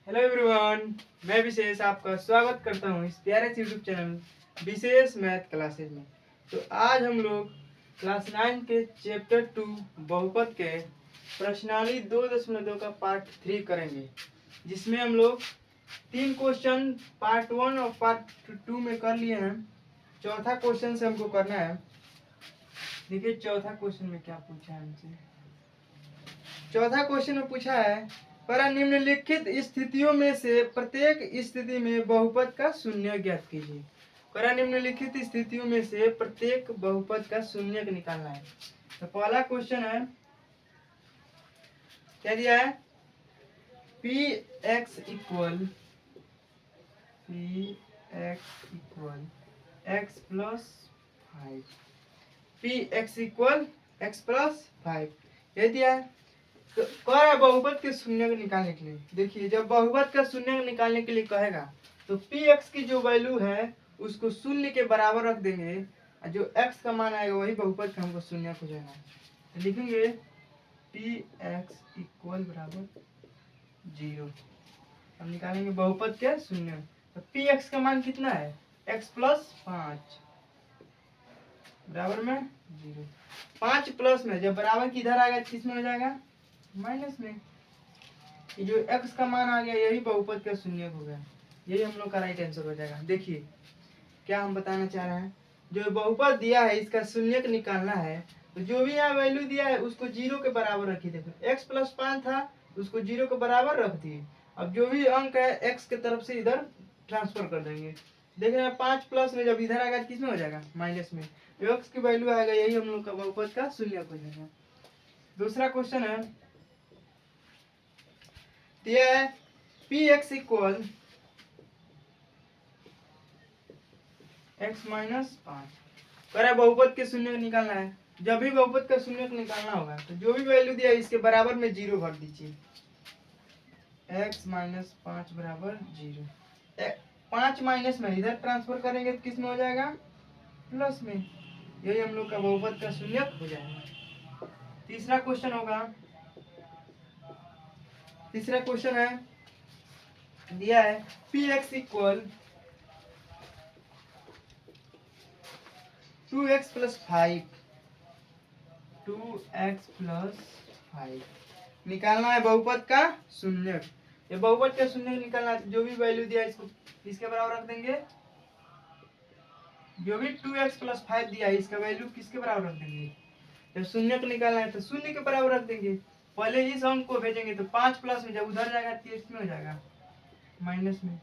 Hello everyone, मैं विशेष आपका स्वागत करता हूँ इस प्यारे से यूट्यूब चैनल विशेष मैथ क्लासेज में। तो आज हम लोग क्लास 9 के चैप्टर 2 बहुपद के प्रश्नावली 2.2 का पार्ट 3 करेंगे, जिसमें हम लोग 3 क्वेश्चन पार्ट 1 और पार्ट 2 में कर लिए हैं। चौथा क्वेश्चन से हमको करना है। देखिए चौथा क्वेश्चन में क्या पूछा है हमसे। चौथा क्वेश्चन में पूछा है, पर निम्नलिखित स्थितियों में से प्रत्येक स्थिति में बहुपद का शून्य ज्ञात कीजिए। पर निम्नलिखित स्थितियों में से प्रत्येक बहुपद का शून्य निकालना है। तो पहला क्वेश्चन है, क्या दिया है, P X equal x plus 5, P X equal x plus 5 ये दिया है। तो कह रहा है बहुपद के शून्य को निकालने के लिए। देखिए जब बहुपद का शून्य को निकालने के लिए कहेगा तो पी एक्स की जो वैल्यू है उसको शून्य के बराबर रख देंगे और जो एक्स का मान आएगा वही बहुपद का हमको शून्य हो जाएगा। तो लिखेंगे पी एक्स इक्वल बराबर 0। हम निकालेंगे बहुपद के शून्य। तो पी एक्स का मान कितना है, एक्स प्लस 5 बराबर में 0। 5 प्लस में जब बराबर किधर आएगा किस में हो जाएगा, माइनस में। ये जो x का मान आ गया यही बहुपद का शून्य हो गया। यही हम लोग का राइट आंसर हो जाएगा। देखिए क्या हम बताना चाह रहे हैं, जो बहुपद दिया है इसका शून्य निकालना है तो जो भी यहाँ वैल्यू दिया है उसको 0 के बराबर रखिए। देखो x प्लस 5 था उसको 0 के बराबर रख दिए। अब जो भी अंक है x के तरफ से इधर ट्रांसफर कर देंगे। देख रहे हैं 5 प्लस में जब इधर आएगा किस में हो जाएगा, माइनस में। जो x की वैल्यू आएगा यही हम लोग का बहुपद का शून्य हो जाएगा। दूसरा क्वेश्चन है, दिया है P X equal x minus 5। कह रहा है बहुपद के शून्य निकालना है। जब भी बहुपद का शून्य निकालना होगा तो जो भी वैल्यू दिया है इसके बराबर में 0 भर दीजिए। एक्स माइनस 5 बराबर 0। 5 माइनस में इधर ट्रांसफर करेंगे तो किस में हो जाएगा, प्लस में। यही हम लोग का बहुपद का शून्य हो जाएगा। तीसरा क्वेश्चन होगा, तीसरा क्वेश्चन है, दिया है P X equal 2x plus 5, 2x plus 5 निकालना है बहुपद का शून्य। ये बहुपद का शून्य निकालना है। जो भी वैल्यू दिया है इसको इसके बराबर रख देंगे। जो भी 2x प्लस 5 दिया है इसका वैल्यू किसके बराबर रख देंगे। जब शून्य को निकालना है तो शून्य के बराबर रख देंगे। पहले इस अंक को भेजेंगे तो 5 प्लस में जब उधर जाएगा तो इसमें हो जाएगा माइनस में।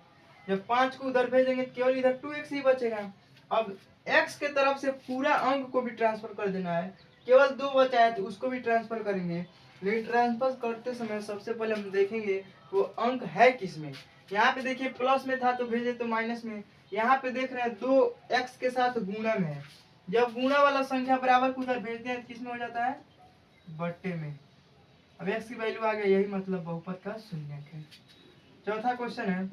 जब 5 को उधर भेजेंगे तो केवल इधर 2x ही बचेगा। अब x के तरफ से पूरा अंक को भी ट्रांसफर कर देना है। केवल 2 बचा है तो उसको भी ट्रांसफर करेंगे। लेकिन ट्रांसफर करते समय सबसे पहले हम देखेंगे वो अंक है किस में। यहाँ पे देखिए प्लस में था तो भेजे तो माइनस में। यहाँ पे देख रहे हैं 2x के साथ गुणा में है। जब गुणा वाला संख्या बराबर को उधर भेजते हैं किस में हो जाता है, बट्टे में। अब x की वैल्यू आ गया, यही मतलब बहुपद का शून्य है। चौथा क्वेश्चन है,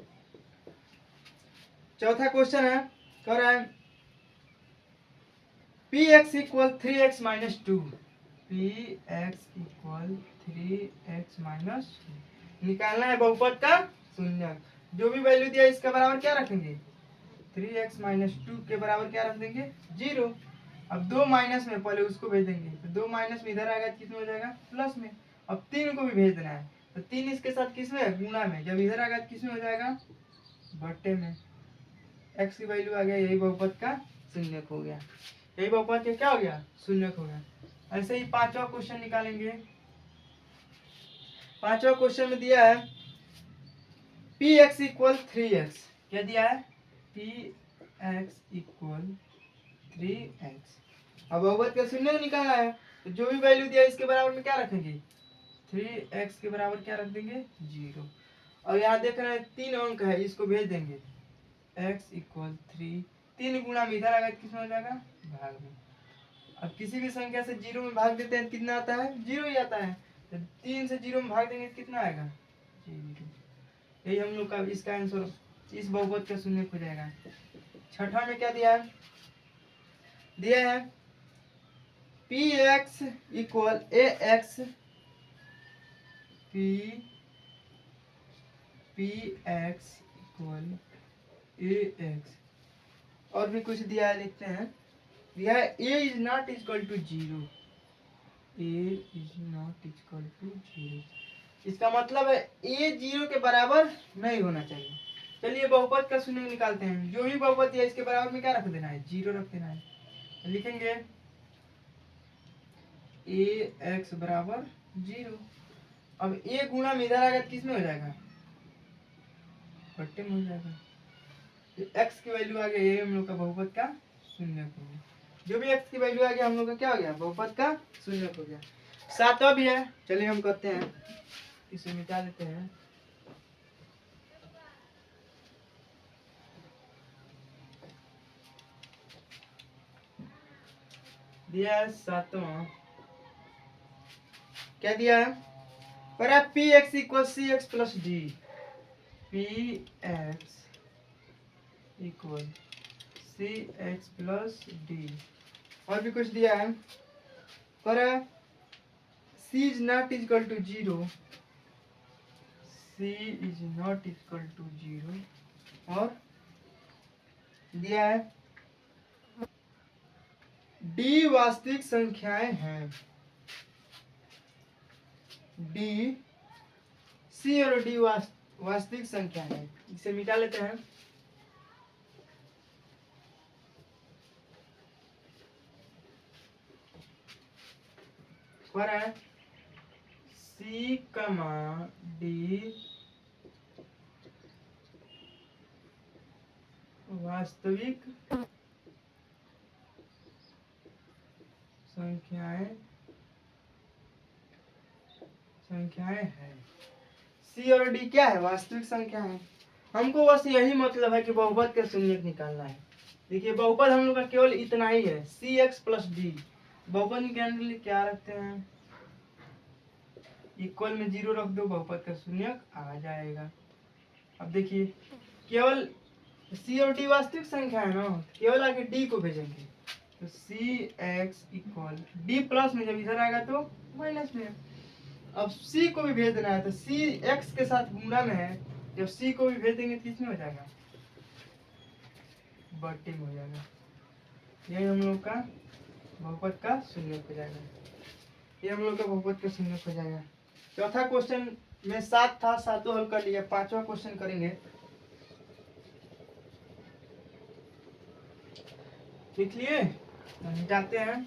चौथा क्वेश्चन है, कह रहा है P X equal 3x minus 2, P X equal 3x minus 2 निकालना है बहुपद का शून्य। जो भी वैल्यू दिया इसका बराबर क्या रखेंगे, 3x माइनस 2 के बराबर क्या रख देंगे, 0। अब 2 माइनस में पहले उसको भेज देंगे तो 2 माइनस में इधर आएगा किसमें हो जाएगा, प्लस में। अब 3 को भी भेज देना है तो 3 इसके साथ किसमें है, गुणा में। जब इधर आएगा किसमें हो जाएगा, बट्टे में। x की वैल्यू आ गया, यही बहुपद का शून्य हो गया। यही बहुपद का क्या हो गया, शून्य हो गया। ऐसे ही पांचवा क्वेश्चन निकालेंगे। पांचवा क्वेश्चन में दिया है पी एक्स इक्वल 3x। क्या दिया है, पी एक्स इक्वल 3x। अब बहुपद का शून्य निकालना है तो जो भी वैल्यू दिया इसके बराबर में क्या रखेंगे, 3x के बराबर क्या रख देंगे, 0। और यहाँ देख रहे हैं 3 अंक है, इसको भेज देंगे x इक्वल 3। 3 गुणा में इधर आएगा किसमें हो जाएगा, भाग में। अब किसी भी संख्या से 0 में भाग देते हैं कितना आता है, 0 ही आता है। तो 3 से 0 में भाग देंगे कितना आएगा, 0। यही हम लोग का इसका आंसर इस बहुपद का शून्य हो जाएगा। छठा में क्या दिया है, दिया है P X equal A X P P X equal A X, और भी कुछ दिया है, लिखते हैं। दिया है A is not equal to zero, A is not equal to zero, इसका मतलब है ए जीरो के बराबर नहीं होना चाहिए। चलिए बहुपद का शून्य निकालते हैं। जो भी बहुपद है इसके बराबर में क्या रख देना है, जीरो रख देना है। तो लिखेंगे ए एक्स बराबर जीरो। अब ए गुणा में इधर आएगा किस में हो जाएगा, बट्टे में हो जाएगा। एक्स की वैल्यू आ गया, ये हम लोग का बहुपद का शून्य हो गया। जो भी एक्स की वैल्यू आ गया हम लोग का क्या हो गया, बहुपद का शून्य हो गया। सातवां भी है, चलिए हम करते हैं, इसे मिटा देते हैं। दिया है सातवां, क्या दिया है, पर P X equal C X plus D, P X equal C X plus D. और भी कुछ दिया है, पर C is not equal to zero, C is not equal to zero. और दिया है डी वास्तविक संख्याएं हैं, डी सी और डी वास्तविक संख्या है। इसे मिटा लेते हैं। पर है सी कमा डी वास्तविक संख्याएं है। सी और डी क्या है, वास्तविक संख्या है। हमको बस यही मतलब है कि बहुपद के शून्य निकालना है। देखिए बहुपद हम लोग का केवल इतना ही है, सी एक्स प्लस डी। बहुपद निकालने के लिए क्या रखते हैं, इक्वल में जीरो रख दो, बहुपद का शून्य आ जाएगा। अब देखिए केवल सी और डी वास्तविक संख्या है ना, केवल आगे डी को भेजेंगे। तो सी एक्स इक्वल डी प्लस में, जब इधर आएगा तो माइनस में। अब सी को भी भेज देना है, तो सी एक्स के साथ गुणा में है, जब सी को भी भेज देंगे किस में हो जाएगा, बट्टे में हो जाएगा। यही हम लोग का बहुपद का शून्य हो जाएगा, ये हम लोग का बहुपद का शून्य हो जाएगा। चौथा क्वेश्चन में 7 था, सातों हल कर लिया। पांचवा क्वेश्चन करेंगे, लिख लिए, जाते हैं।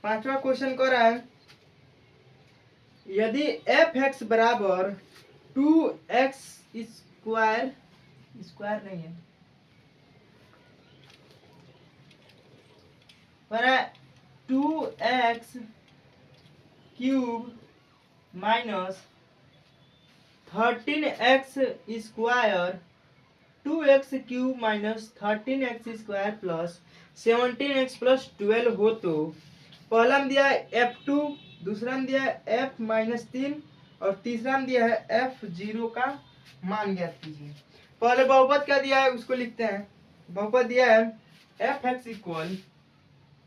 पांचवा क्वेश्चन कर रहा है, यदि एफ एक्स बराबर 2x स्क्वायर, स्क्वायर नहीं है, पर 2x cube minus 13x square, 2x cube minus 13x square plus 17x plus 12 हो तो पहला में दिया है F2, दूसरा में दिया है F माइनस 3 और तीसरा में दिया है F0 का मान ज्ञात कीजिए। पहले बहुपद क्या दिया है उसको लिखते हैं। बहुपद दिया है एफ एक्स इक्वल,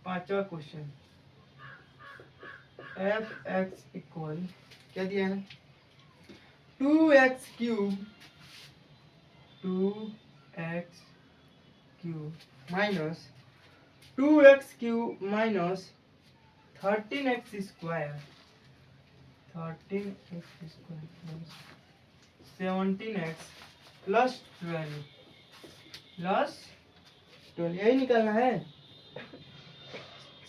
पांचवा क्वेश्चन, एफ एक्स इक्वल क्या दिया है, 2x cube, 2x cube minus 2x cube minus 13x square, 13x square plus 17x plus 12 plus 12, यही निकालना है।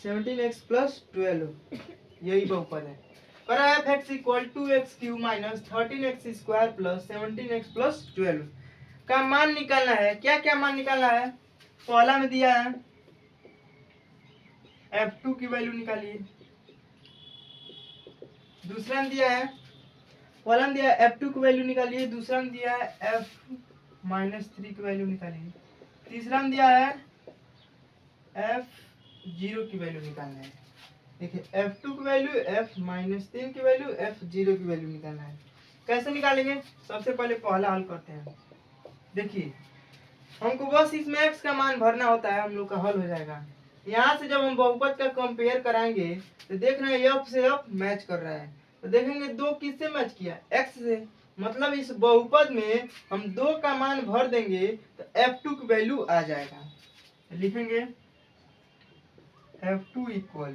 17x प्लस 12 यही बहुपद है। पर F x equal 2x cube minus 13x square plus 17x plus 12 का मान निकालना है। क्या क्या मान निकालना है, पहला में दिया है F2 की वैल्यू निकालिए, दूसरा में दिया है, पहला में दिया है F2 की वैल्यू निकालिए, दूसरा में दिया है F-3 की वैल्यू निकालिए, तीसरा में दिया है F0 की वैल्यू निकालना है। देखिए F2 की वैल्यू, F-3 की वैल्यू, F0 की वैल्यू निकालना है। कैसे निकालेंगे, सबसे पहले पहला हल करते हैं। देखिए हमको बस इसमें x का मान भरना होता है, हम लोग का हल हो जाएगा। यहाँ से जब हम बहुपद का कंपेयर कराएंगे तो देख रहे हैं f से f मैच कर रहा है, तो देखेंगे 2 किससे मैच किया, x से। मतलब इस बहुपद में हम 2 का मान भर देंगे तो f2 की वैल्यू आ जाएगा। लिखेंगे f2 इक्वल,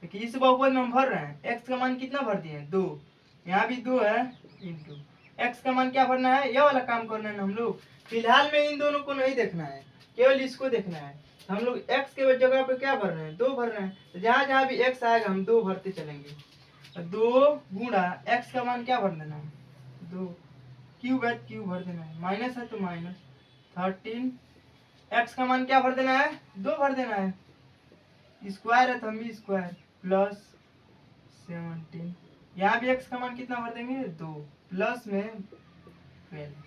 देखिए इस बहुपद में हम भर रहे हैं, x का मान कितना भर दिए 2, यहाँ भी 2 है, इंटू x का मान क्या भरना है, यह वाला काम करना है हम लोग। फिलहाल में इन दोनों को नहीं देखना है, केवल इसको देखना है। हम लोग x के जगह पे क्या भर रहे हैं, 2 भर रहे हैं, तो जहाँ जहाँ भी x आएगा हम 2 भरते चलेंगे। 2 गुणा x का मान क्या भर देना है 2, क्यूब है क्यूब भर देना है, माइनस है तो माइनस 13, x का मान क्या भर देना है 2 भर देना है, स्क्वायर है तो हम भी स्क्वायर, प्लस 17, यहाँ भी x का मान कितना भर देंगे 2, प्लस में 12।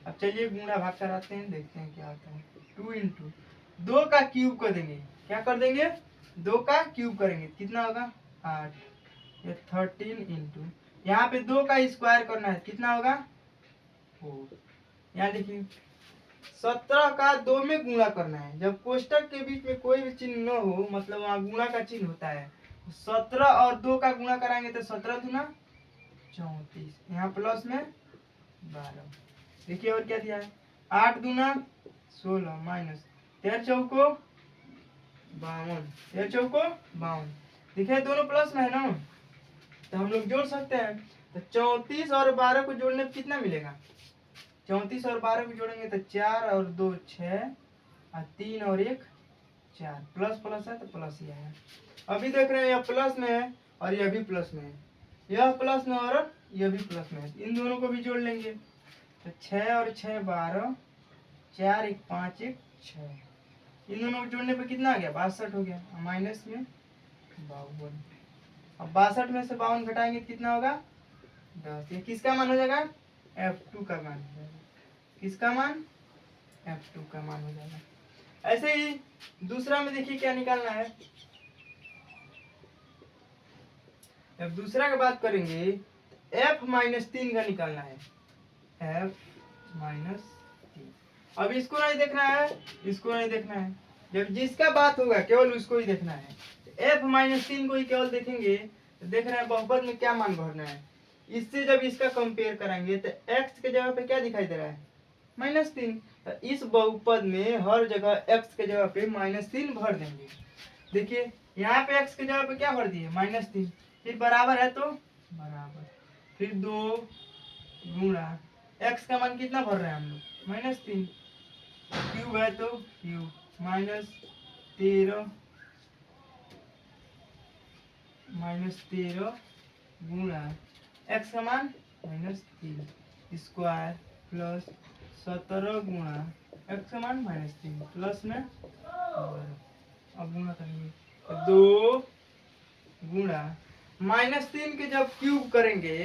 अब चलिए गुणा भाग कराते हैं, देखते हैं क्या आता है। 2 इंटू 2 का क्यूब कर देंगे, क्या कर देंगे 2 का क्यूब करेंगे, कितना होगा 8, ये 13 इंटू यहाँ पे 2 का स्क्वायर करना है, कितना होगा 4। यहाँ देखिए 17 का 2 में गुणा करना है, जब कोष्टक के बीच में कोई भी चिन्ह न हो, मतलब वहाँ गुणा का चिन्ह होता है। 17 और 2 का गुणा कराएंगे तो 17 दूना 34, यहाँ प्लस में 12। देखिए और क्या दिया है, 8 दूना 16 माइनस 13 चौको 52, 13 चौको 52। देखिए दोनों प्लस में है ना, तो हम लोग जोड़ सकते हैं। तो 34 और 12 को जोड़ने पे कितना मिलेगा, 34 और 12 को जोड़ेंगे तो 4 और 2 6 और 3 और 1 4, प्लस प्लस है तो प्लस ही आया। अभी देख रहे हैं यह प्लस में है और यह भी प्लस में है, यह प्लस में और यह भी प्लस में है, इन दोनों को भी जोड़ लेंगे तो 6 और 6 12, 4 1 5 1 6, इन दोनों को जोड़ने पे कितना आ गया 62 हो गया, माइनस में 52। अब 62 में से 52 घटाएंगे कितना होगा 10, ये किसका मान हो जाएगा f2 का मान हो जाएगा, किसका मान f2 का मान हो जाएगा। ऐसे ही दूसरा में देखिए क्या निकालना है। अब दूसरा की बात करेंगे, f माइनस 3 का निकालना है, f माइनस 3। अब इसको नहीं देखना है, इसको नहीं देखना है, जब जिसका बात होगा केवल उसको ही देखना है। f माइनस 3 को ही केवल देखेंगे तो देख रहे हैं बहुपद में क्या मान भरना है। इससे जब इसका कंपेयर करेंगे तो x के जगह पे क्या दिखाई दे रहा है -3, तो इस बहुपद में हर जगह x के जगह पे -3 भर देंगे। देखिए यहाँ पे x के जगह पे क्या भर दिए -3, फिर बराबर है तो बराबर, फिर 2 गुणा x का मान कितना भर रहे हैं हम लोग -3, क्यूब है तो क्यूब, -13 गुणा x का मान -3 स्क्वायर प्लस 17 गुणा x का मान -3 प्लस में 12। अब गुणा करेंगे 2 गुणा -3 के जब क्यूब करेंगे,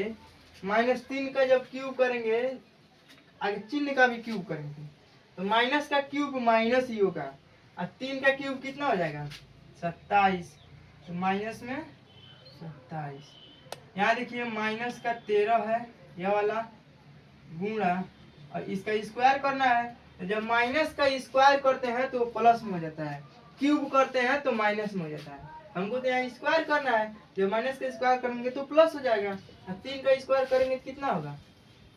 -3 का जब क्यूब करेंगे, आगे चिन्ह का भी क्यूब करेंगे तो माइनस का क्यूब माइनस ही होगा, और 3 का क्यूब कितना हो जाएगा 27, तो माइनस में 27। यहाँ देखिए माइनस का 13 है यह वाला, गुणा और इसका स्क्वायर करना है, तो जब माइनस का स्क्वायर करते हैं तो प्लस में हो जाता है, क्यूब करते हैं तो माइनस में हो जाता है। हमको तो यहाँ स्क्वायर करना है, जब माइनस का स्क्वायर करेंगे तो प्लस हो जाएगा, 3 का स्क्वायर करेंगे कितना होगा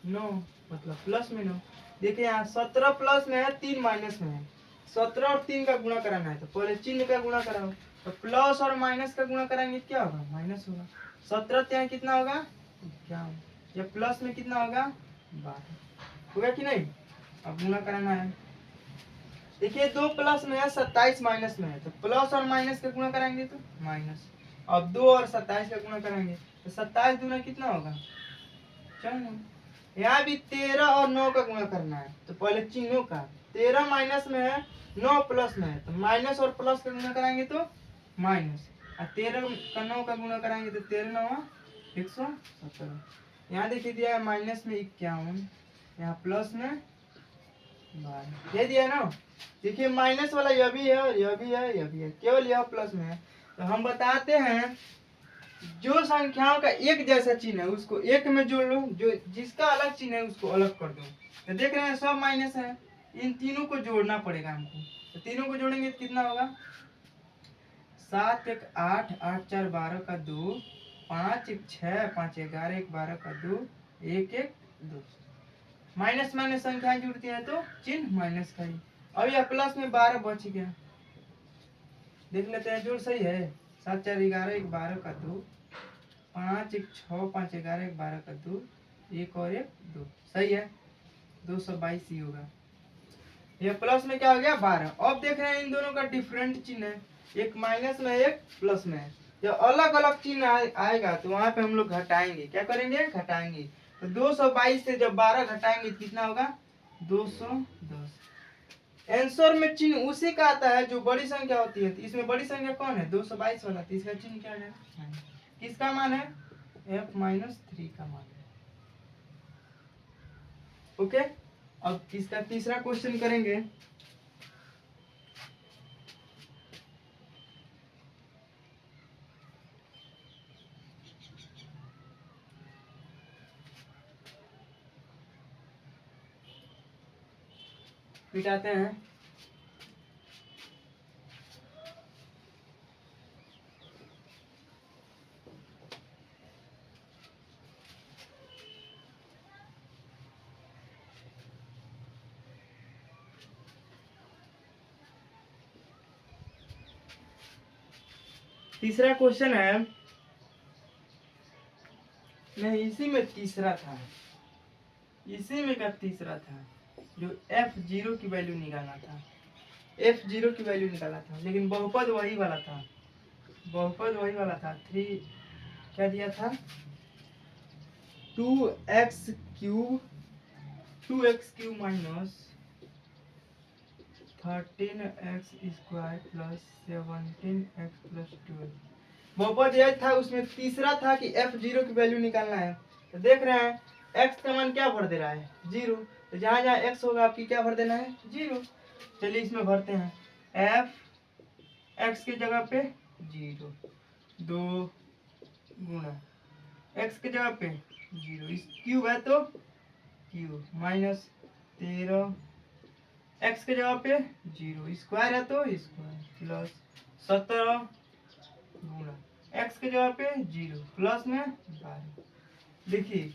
9, मतलब प्लस में 9। देखिए यहाँ 17 प्लस में है, 3 माइनस में है, 17 और 3 का गुणा कराना है तो पहले चिन्ह का गुणा कराओ, तो प्लस और माइनस का गुणा कराएंगे क्या होगा माइनस होगा। 17 यहाँ कितना होगा 51, या प्लस में कितना होगा 12 होगा कि नहीं। अब गुणा कराना है, देखिए 2 प्लस में है 27 माइनस में है, तो प्लस और माइनस का गुणा कराएंगे तो माइनस। अब 2 और 27 का गुणा कराएंगे तो 27 दूना कितना होगा 54। यहाँ भी 13 और 9 का गुणा करना है, तो पहले चिन्हों का 13 माइनस में है 9 प्लस में है, तो माइनस और प्लस का गुणा कराएंगे तो माइनस, और 13 का 9 का गुणा कराएंगे तो 13 9 117। यहाँ देखिए दिया है माइनस में 51, यहाँ प्लस में 12, ये दिया है ना। देखिए माइनस वाला यह भी है और यह भी है, यह भी है, केवल यह प्लस में है। तो हम बताते हैं जो संख्याओं का एक जैसा चिन्ह है उसको एक में जोड़ लो, जो जिसका अलग चिन्ह है उसको अलग कर दो। तो देख रहे हैं सब माइनस है, इन तीनों को जोड़ना पड़ेगा हमको। तो तीनों को जोड़ेंगे तो कितना होगा, 7 1 8, 8 4 12 का 2, 5 1 6, 5 11, 1 12 का 2, 1 1 2। माइनस माइनस संख्याएं जुड़ती हैं तो चिन्ह माइनस का ही। अब यह प्लस में 12 बच गया, देख लेते हैं जोड़ सही है। 7 4 11, 1 12 का 2, 5 1 6, 5 11, 1 12 का 2, 1 और 1 2, सही है। 222 ही होगा। यह प्लस में क्या हो गया 12। अब देख रहे हैं इन दोनों का डिफरेंट चिन्ह है, एक माइनस में एक प्लस में है। जब अलग अलग चिन्ह आएगा तो वहां पे हम लोग घटाएंगे, क्या करेंगे, घटाएंगे। तो 222 से जब 12 घटाएंगे तो कितना होगा, 210। आंसर में चिन्ह उसी का आता है जो बड़ी संख्या होती है। तो इसमें बड़ी संख्या कौन है, 222 वाला। तो इसका चिन्ह क्या है, किसका मान है, f-3 का मान है। ओके, अब इसका तीसरा क्वेश्चन करेंगे। मिटाते हैं। तीसरा क्वेश्चन है, नहीं इसी में तीसरा था, इसी में का तीसरा था, जो f0 की वैल्यू निकालना था। f0 की वैल्यू निकाला था, लेकिन बहुपद वही वाला था, बहुपद वही वाला था। 3 क्या दिया था, 2x cube minus 13x square plus 17x plus 12। बहुपद यह था, उसमें तीसरा था कि f0 की वैल्यू निकालना है। तो देख रहे हैं x का मान क्या भर दे रहा है, 0। तो जहां जहां x होगा आपकी क्या भर देना है, 0। चलिए इसमें भरते हैं, f x की जगह पे 0, 2 गुणा x की जगह पे 0, इस क्यूब है तो क्यूब माइनस 13 x की जगह पे 0, स्क्वायर है तो स्क्वायर प्लस 17 गुणा x की जगह पे 0 प्लस में 12। देखिए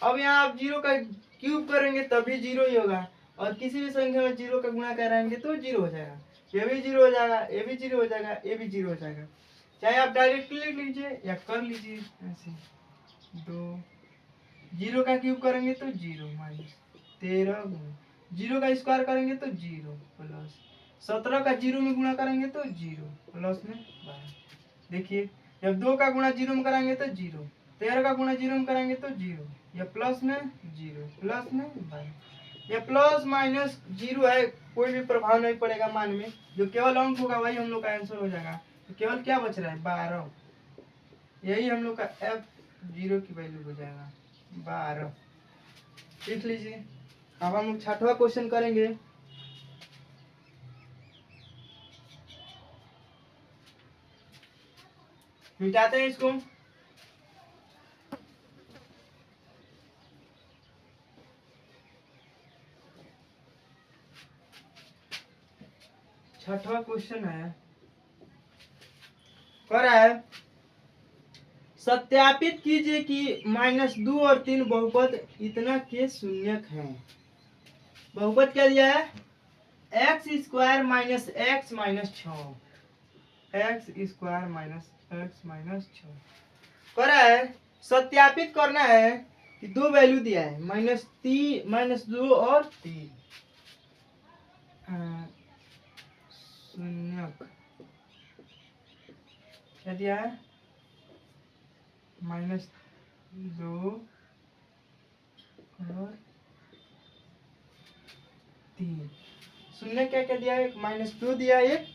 अब यहाँ आप 0 का क्यूब करेंगे तभी 0 ही होगा, और किसी भी संख्या में 0 का गुणा कराएंगे तो 0 हो जाएगा। ये भी 0 हो जाएगा, ये भी 0 हो जाएगा, ये भी 0 हो जाएगा। चाहे आप डायरेक्टली लिख लीजिए या कर लीजिए ऐसे। 2 0 का क्यूब करेंगे तो 0 माइनस 13 गुणा 0 का स्क्वायर करेंगे तो 0 प्लस 17 का 0 में गुणा करेंगे तो 0 प्लस में 12। देखिए जब 2 का गुणा 0 में कराएंगे तो 0, 13 का गुणा 0 में कराएंगे तो 0, या प्लस में 0 प्लस में 12। या प्लस माइनस 0 है, कोई भी प्रभाव नहीं पड़ेगा मान में, जो केवल अंक होगा वही हम लोग का आंसर हो जाएगा। तो केवल क्या बच रहा है, 12, यही हम लोग का f0 की वैल्यू हो जाएगा 12। लिख लीजिए। अब हम लोग छठवां क्वेश्चन करेंगे। मिटाते हैं इसको। छठवां क्वेश्चन है, कह रहा है सत्यापित कीजिए कि -2 और 3 बहुपद इतना के शून्यक हैं। बहुपद क्या दिया है, x square minus x minus 6, x square minus x minus 6। कह रहा है सत्यापित करना है कि दो वैल्यू दिया है, -2 और 3 शून्यक। क्या दिया है, -2 और 3 शून्य। क्या क्या दिया है, -2 दिया है, एक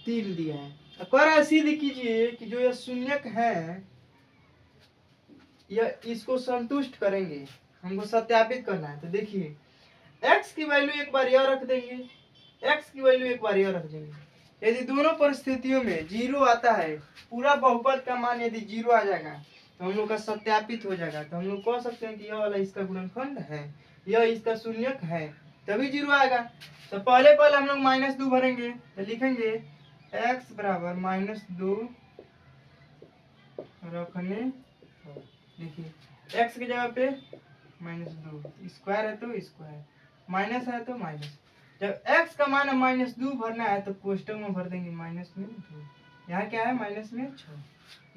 3 दिया है। कह रहा है सिद्ध कीजिए कि जो यह शून्यक है यह इसको संतुष्ट करेंगे, हमको सत्यापित करना है। तो देखिए x की वैल्यू एक बार यह रख देंगे, x की वैल्यू एक बार यह रख देंगे। यदि दोनों परिस्थितियों में 0 आता है, पूरा बहुपद का मान यदि 0 आ जाएगा तो हम लोग का सत्यापित हो जाएगा। तो हम लोग कह सकते हैं कि यह वाला इसका गुणनखंड है, यह इसका शून्यक है। तभी जीरो आएगा। तो पहले पहले हम लोग -2 भरेंगे, तो लिखेंगे x बराबर -2 रखने। देखिए x की जगह पे -2, स्क्वायर है तो स्क्वायर, माइनस है तो माइनस। जब x का मान -2 भरना है तो कोष्टक में भर देंगे -2। यहाँ क्या है -6।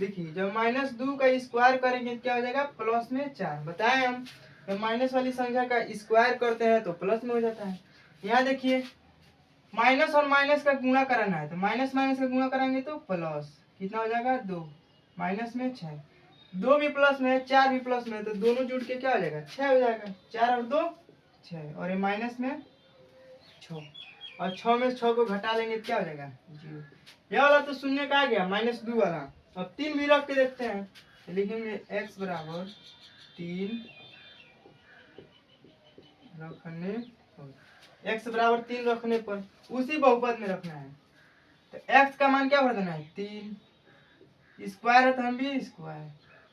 देखिए जब -2 का स्क्वायर करेंगे क्या हो जाएगा, +4। बताए हम जब माइनस वाली संख्या का स्क्वायर करते हैं तो प्लस में हो जाता है। यहाँ देखिए माइनस और माइनस का गुणा कराना है, तो माइनस माइनस का गुणा कराएंगे तो प्लस, कितना हो जाएगा 2, माइनस में 6, 2 भी प्लस में है 4 भी प्लस में है, तो दोनों जुड़ के क्या हो जाएगा 6 हो जाएगा। 4 और 2 6, और ये माइनस में 6, और 6 में 6 को घटा लेंगे क्या हो जाएगा 0। यह वाला तो शून्य का आ गया, -2 वाला। अब 3 भी रख के देखते हैं, तो लिखेंगे x बराबर 3 रखने पर, x बराबर 3 रखने पर उसी बहुपद में रखना है। तो x का मान क्या भर देना है 3, स्क्वायर है तो हम भी स्क्वायर,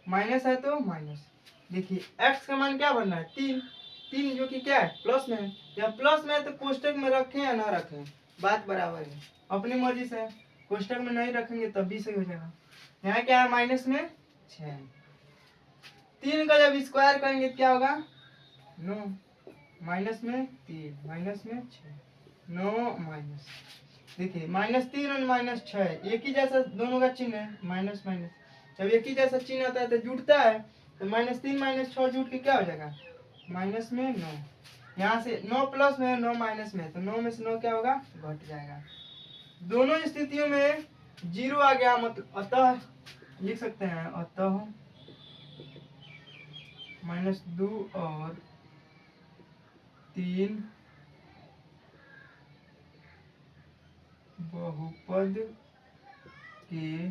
माइनस है तो माइनस। देखिए x का मान क्या भरना है 3, 3 जो कि क्या है प्लस में है। जब प्लस में है तो कोष्टक में रखें या ना रखें बात बराबर है, अपनी मर्जी से है। कोष्टक में नहीं रखेंगे तब भी सही हो जाएगा। यहाँ क्या है -6, 3 का जब स्क्वायर करेंगे क्या होगा 9, माइनस में 3, माइनस में 6, 9 माइनस। देखिए -3 और -6 एक ही जैसा दोनों का चिन्ह है, माइनस माइनस। जब एक ही जैसा चिन्ह आता है तो जुड़ता है, तो -3 -6 जुड़ के क्या हो जाएगा माइनस में 9। यहाँ से 9 प्लस में है 9 माइनस में है, तो 9 में से 9 क्या होगा घट जाएगा। दोनों स्थितियों में 0 आ गया, मतलब अतः लिख सकते हैं अतः -2 और 3 बहुपद के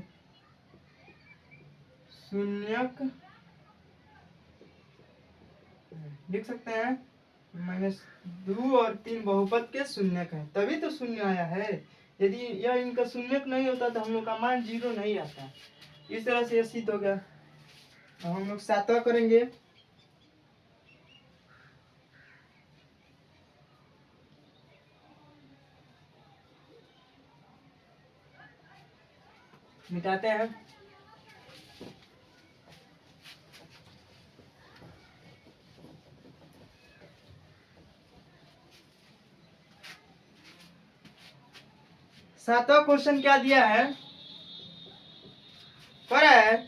शून्यक लिख सकते हैं। -2 और 3 बहुपद के शून्यक है, तभी तो शून्य आया है। यदि यह इनका शून्यक नहीं होता तो हम लोग का मान 0 नहीं आता। इस तरह से यह सिद्ध हो गया। अब हम लोग 7वां करेंगे। मिटाते हैं। सातवां क्वेश्चन क्या दिया है, कह रहा है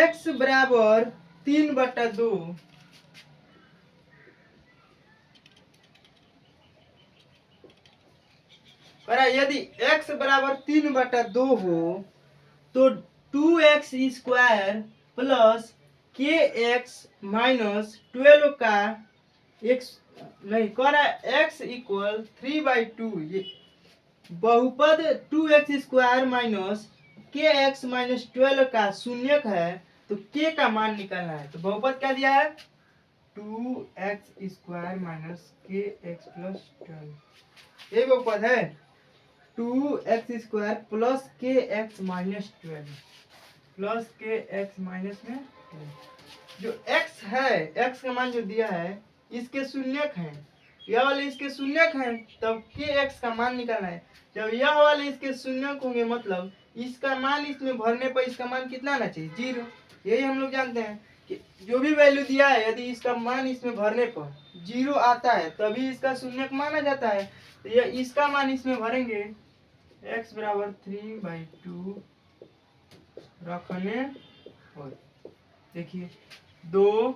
x बराबर 3/2 यदि x बराबर 3/2 हो तो 2x स्क्वायर प्लस kx -12 का x नहीं कह रहा है x इक्वल 3/2। ये बहुपद 2x स्क्वायर माइनस kx -12 का शून्यक है, तो k का मान निकालना है। तो बहुपद क्या दिया है 2x square minus kx plus 12, ये बहुपद है 2x square plus kx -12 plus kx -12। जो x है, x का मान जो दिया है इसके शून्यक है, यह वाले इसके शून्यक है, तब kx का मान निकालना है। जब यह वाले इसके शून्यक होंगे मतलब इसका मान इसमें भरने पर इसका मान कितना आना चाहिए 0। यही हम लोग जानते हैं कि जो भी वैल्यू दिया है यदि इसका मान इसमें भरने पर 0 आता है तभी इसका शून्यक माना जाता है। तो यह इसका मान इसमें भरेंगे x बराबर 3/2 रखने और देखिए 2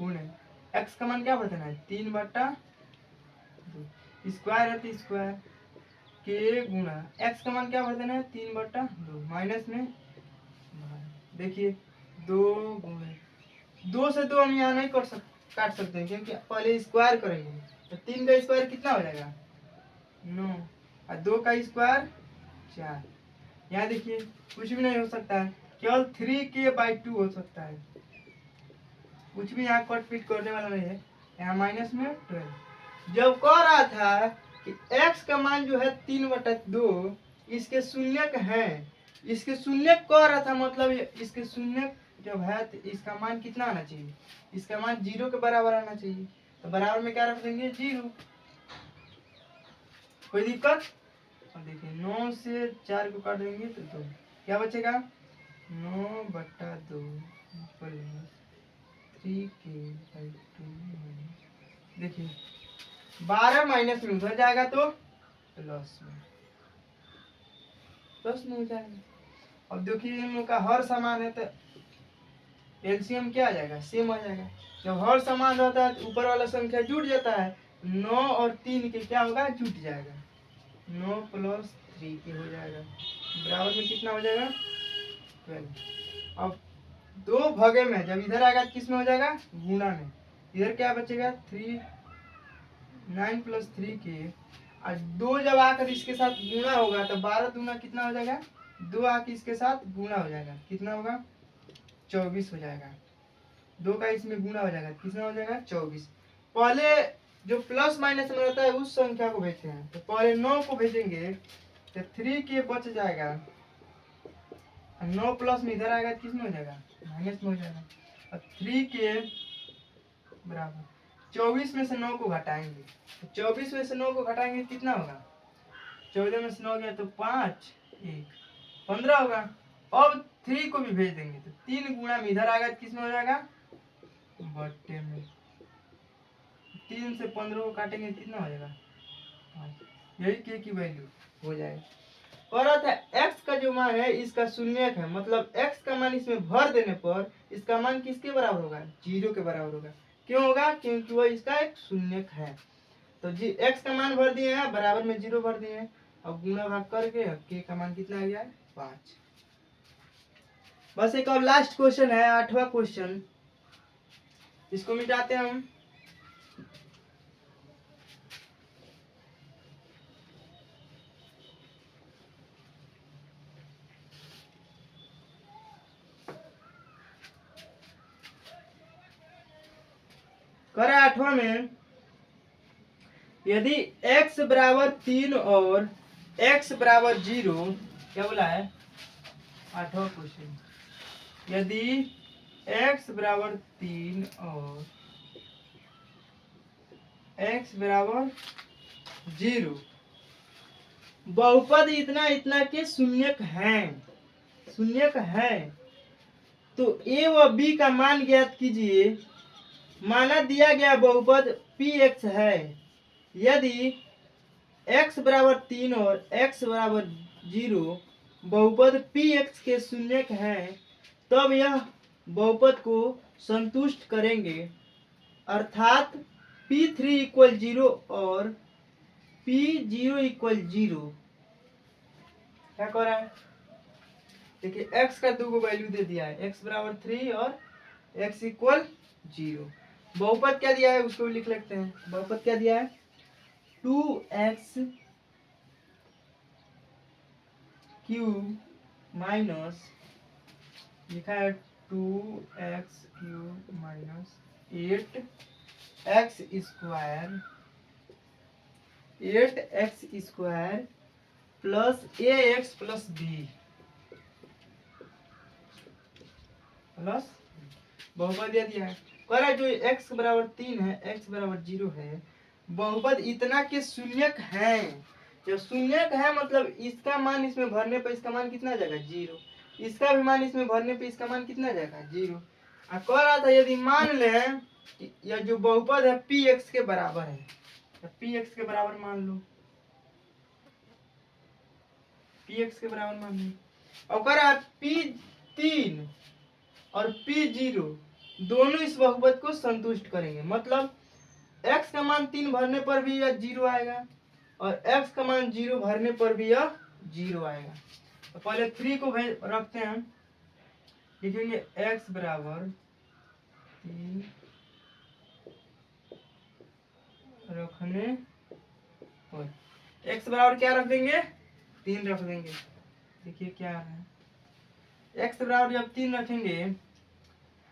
गुणे x का मान क्या बताना है 3/2, स्क्वायर है तो स्क्वायर के गुणा x का मान क्या बताना है 3/2, माइनस में देखिए 2 गुणे 2 से 2 हम यहाँ नहीं काट सकते हैं क्योंकि पहले स्क्वायर करेंगे। तो 3 का स्क्वायर कितना हो जाएगा 9 और 2 का स्क्वायर 4। यहाँ देखिए कुछ भी नहीं हो सकता है, केवल 3k/2 हो सकता है, कुछ भी यहाँ कट पीट करने वाला नहीं है। यहाँ माइनस में 12। जब कह रहा था कि x का मान जो है 3/2 इसके शून्यक है, इसके शून्यक कह रहा था मतलब इसके शून्यक जब है तो इसका मान कितना आना चाहिए, इसका मान 0 के बराबर आना चाहिए। तो बराबर में क्या रख देंगे 0। कोई दिक्कत? अब देखिए 9 से 4 को काट देंगे तो 2, क्या बचेगा 9/2 प्लस 3k/2। देखिए 12 माइनस में उधर जाएगा तो प्लस में हो जाएगा। अब देखिए इन लोग का हर समान है तो एलसीएम क्या आ जाएगा सेम आ जाएगा। जब हर समान रहता है तो ऊपर वाला संख्या जुड़ जाता है, 9 और 3 के क्या होगा जुट जाएगा, 9 + 3 के हो जाएगा, बराबर में कितना हो जाएगा 12। अब 2 भागे में जब इधर आएगा किस में हो जाएगा गुणा में, इधर क्या बचेगा 3, 9 + 3 के, और 2 जब आकर इसके साथ गुणा होगा तो 12 दूना कितना हो जाएगा, 2 आकर इसके साथ गुणा हो जाएगा, कितना होगा 24 हो जाएगा। 2 का इसमें गुणा हो जाएगा, कितना हो जाएगा 24। पहले जो प्लस माइनस में रहता है उस संख्या को भेजते हैं, तो पहले 9 को भेजेंगे तो 3 के बच जाएगा, 9 प्लस में इधर आएगा किस में हो जाएगा माइनस में हो जाएगा, और 3 के बराबर 24 में से 9 को घटाएंगे, तो 24 में से 9 को घटाएंगे कितना होगा, 14 में से 9 गया तो 5, 1, 15 होगा। अब 3 को भी भेज देंगे तो 3 गुणा में इधर आएगा किस में हो जाएगा बट्टे में, 3 से 15 को काटेंगे कितना हो जाएगा 5। यही के की वैल्यू हो जाएगा। और आता है x का जो मान है इसका शून्यक है, मतलब x का मान इसमें भर देने पर इसका मान किसके बराबर होगा 0 के बराबर होगा। क्यों होगा, क्योंकि वह इसका एक शून्यक है। तो जी x का मान भर दिए हैं, बराबर में 0 भर दिए हैं, अब गुणा भाग करके k का मान कितना आ गया 5। बस एक और लास्ट क्वेश्चन है 8वां क्वेश्चन, इसको मिटाते हैं हम। करे 8वां में यदि x बराबर 3 और x बराबर 0, क्या बोला है 8वां क्वेश्चन, यदि x बराबर 3 और x बराबर 0 बहुपद इतना इतना के शून्यक है तो a व b का मान ज्ञात कीजिए। माना दिया गया बहुपद px है, यदि x बराबर 3 और x बराबर 0 बहुपद px के शून्यक है तब यह बहुपद को संतुष्ट करेंगे, अर्थात p3 = 0 और p0 = 0। क्या कर रहा है, देखिए x का 2 वैल्यू दे दिया है, x बराबर 3 और x = 0। बहुपद क्या दिया है उसको लिख लेते हैं। बहुपद क्या दिया है 2x³ माइनस, लिखा है 2x³ minus 8x² plus ax plus b plus बहुपद दे दिया है। कह रहा है जो x बराबर 3 है x बराबर 0 है, बहुपद इतना के शून्यक है। जब शून्यक है मतलब इसका मान इसमें भरने पर इसका मान कितना आ जाएगा 0, इसका भी मान इसमें भरने पर इसका मान कितना आ जाएगा 0। कह रहा था यदि मान लें कि यह जो बहुपद है px के बराबर है, तो px के बराबर मान लो, px के बराबर मान लो। और कह रहा है p3 और p0 दोनों इस बहुपद को संतुष्ट करेंगे, मतलब x का मान 3 भरने पर भी यह 0 आएगा और x का मान 0 भरने पर भी यह 0 आएगा। तो पहले 3 को रखते हैं, लिखेंगे x बराबर 3 रखने पर x बराबर क्या रख देंगे 3 रख देंगे। देखिए क्या आ रहा है, x बराबर जब 3 रखेंगे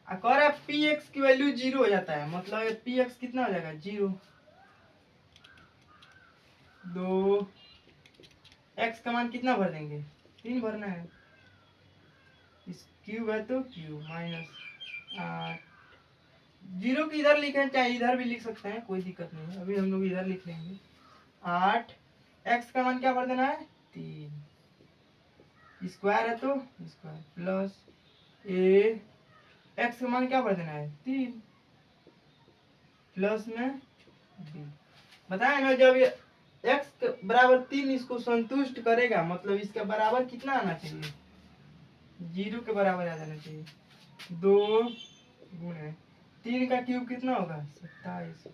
और px की वैल्यू 0 हो जाता है, मतलब px कितना हो जाएगा 0। 2 x का मान कितना भर देंगे 3 भरना है, इस क्यूब है तो क्यूब माइनस 8 जीरो की इधर लिखें चाहे इधर भी लिख सकते हैं, कोई दिक्कत नहीं है। अभी हम लोग इधर लिख लेंगे 8, एक्स का मान क्या भर देना है 3, स्क्वायर है तो स्क्वायर प्लस ए, एक्स का मान क्या भर देना है 3 प्लस में बी। बताए ना जब ये एक्स बराबर 3 इसको संतुष्ट करेगा मतलब इसके बराबर कितना आना चाहिए, जीरो के बराबर आ जाना चाहिए। 2 गुणे 3 का क्यूब कितना होगा 27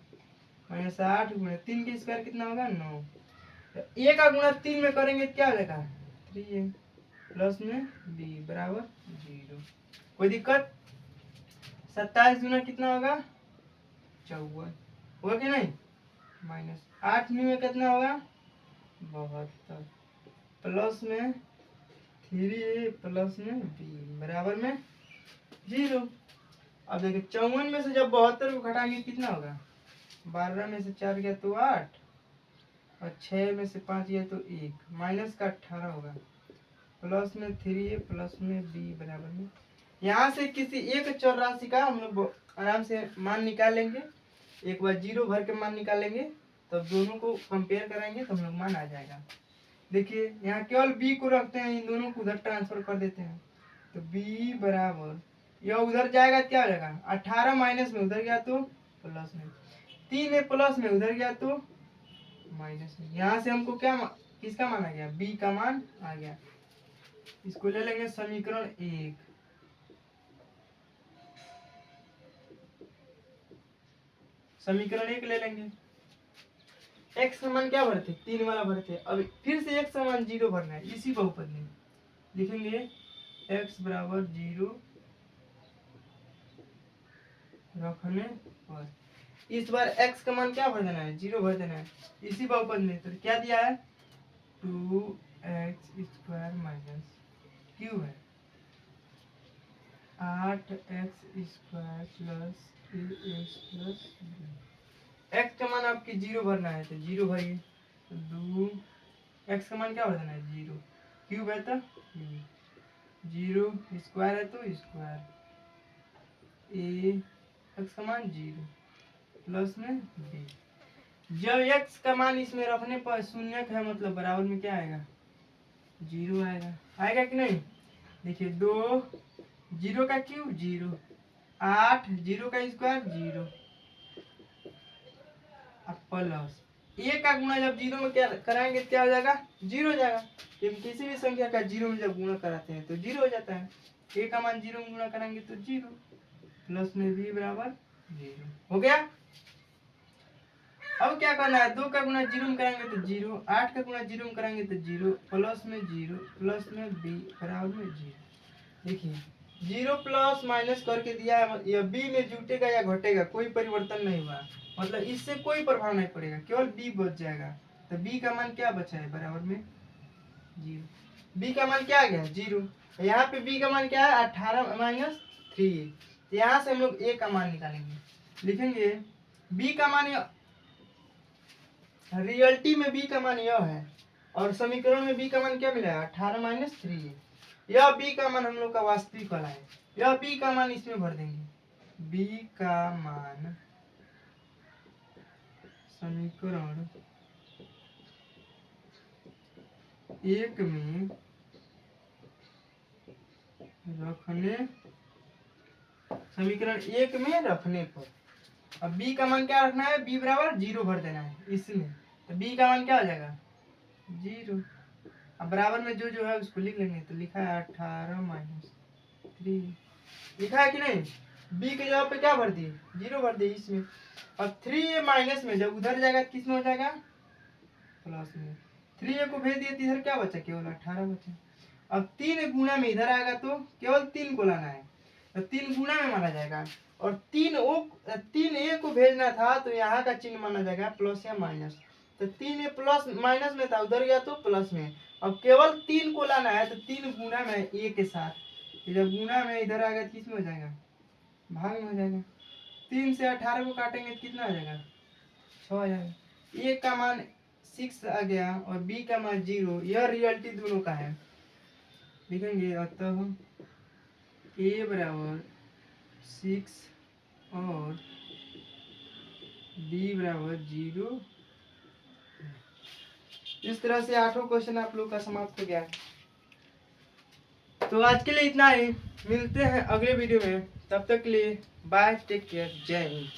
माइनस 8 गुणे 3 के स्क्वायर कितना होगा 9। ए का गुणा 3 में करेंगे तो क्या हो जाएगा 3 प्लस में बी बराबर 0। कोई दिक्कत। 27 गुना कितना होगा 54 होगा कि नहीं, माइनस 8 में कितना होगा 72 प्लस में 3 प्लस में बी बराबर में 0। अब देखिए 54 में से जब 72 को घटाएंगे कितना होगा, 12 में से 4 गया तो 8 और 6 में से 5 गया तो 1 माइनस का 18 होगा प्लस में 3 प्लस में बी बराबर में। यहाँ से किसी एक चर राशि का हम लोग आराम से मान निकाल लेंगे, एक बार जीरो भर के मान निकालेंगे तब दोनों को कंपेयर कराएंगे तो हम लोग मान आ जाएगा। देखिए यहाँ केवल बी को रखते हैं, इन दोनों को उधर ट्रांसफर कर देते हैं तो बी बराबर यह उधर जाएगा क्या हो जाएगा 18 माइनस में उधर गया तो प्लस में, 3 में प्लस में उधर गया तो माइनस में। यहाँ से हमको क्या किसका मान आ गया बी का मान आ गया। इसको ले लेंगे समीकरण 1, समीकरण 1 ले लेंगे। एक्स का मान क्या भरते 3 वाला भरते, अब फिर से एक्स का मान 0 भरना है इसी बहुपद में लिखेंगे एक्स बराबर 0 रखने पर इस बार एक्स का मान क्या भर देना है 0 भर देना है इसी बहुपद में। तो क्या दिया है 2x स्क्वायर माइनस क्यू है 8x square plus 3x plus x का मान आपकी 0 भरना है तो 0 भरिए। 2 एक्स का मान क्या भर देना है 0, क्यूब है तो 0 स्क्वायर है तो स्क्वायर ए एक्स का मान 0 प्लस में बी। जब एक्स का मान इसमें रखने पर शून्य है मतलब बराबर में क्या आएगा 0 आएगा, आएगा कि नहीं। देखिए 2 0 का क्यूब 0, 8 0 का स्क्वायर 0 प्लस ए का गुणा जब 0 में क्या कराएंगे क्या हो जाएगा 0 हो जाएगा, क्योंकि किसी भी संख्या का 0 में जब गुणा कराते हैं तो 0 हो जाता है। ए का मान 0 में गुणा करेंगे तो 0 प्लस में बी बराबर 0 हो गया। अब क्या करना है 2 का गुणा 0 में कराएंगे तो 0, 8 का गुणा 0 में कराएंगे तो 0 प्लस में 0 प्लस में बी बराबर में 0। देखिए 0 प्लस माइनस करके दिया है, यह बी में जुटेगा या घटेगा कोई परिवर्तन नहीं हुआ मतलब इससे कोई प्रभाव नहीं पड़ेगा, केवल बी बच जाएगा। तो बी का मान क्या बचा है बराबर में 0, बी का मान क्या आ गया 0। यहाँ पे बी का मान क्या है 18 माइनस 3। यहाँ से हम लोग ए का मान निकालेंगे, लिखेंगे बी का मान रियलिटी में बी का मान यह है और समीकरण में बी का मान क्या मिला है 18 माइनस 3। यह बी का मान हम लोग का वास्तविक वाला है, यह बी का मान इसमें भर देंगे। बी का मान समीकरण 1 में रखने, समीकरण 1 में रखने पर अब बी का मान क्या रखना है बी बराबर 0 भर देना है इसमें, तो बी का मान क्या हो जाएगा 0। अब बराबर में जो जो है उसको लिख लेंगे तो लिखा है 18 माइनस 3 लिखा है कि नहीं। बी के जगह पे क्या भर दिए 0 भर दिए इसमें। अब 3 माइनस में जब उधर जाएगा किस में हो जाएगा प्लस में, 3 को भेज दिए तो इधर क्या बचा केवल 18 बचा। अब 3 गुना में इधर आएगा तो केवल 3 को लाना है तो 3 गुना में माना जाएगा और 3 ए को भेजना था तो यहाँ का चिन्ह माना जाएगा प्लस या माइनस। तो 3 ए प्लस माइनस में था उधर गया तो प्लस में, अब केवल 3 को लाना है तो 3 गुना में ए के साथ, जब गुना में इधर आ गया किस में हो जाएगा भाग में हो जाएगा। 3 से 18 को काटेंगे तो कितना आ जाएगा 6 आ जाएगा। ए का मान 6 आ गया और बी का मान 0, यह रियलिटी दोनों का है। लिखेंगे अतः ए बराबर 6 और b बराबर 0। इस तरह से 8 क्वेश्चन आप लोग का समाप्त हो गया। तो आज के लिए इतना ही, मिलते हैं अगले वीडियो में, तब तक के लिए बाय, टेक केयर, जय हिंद।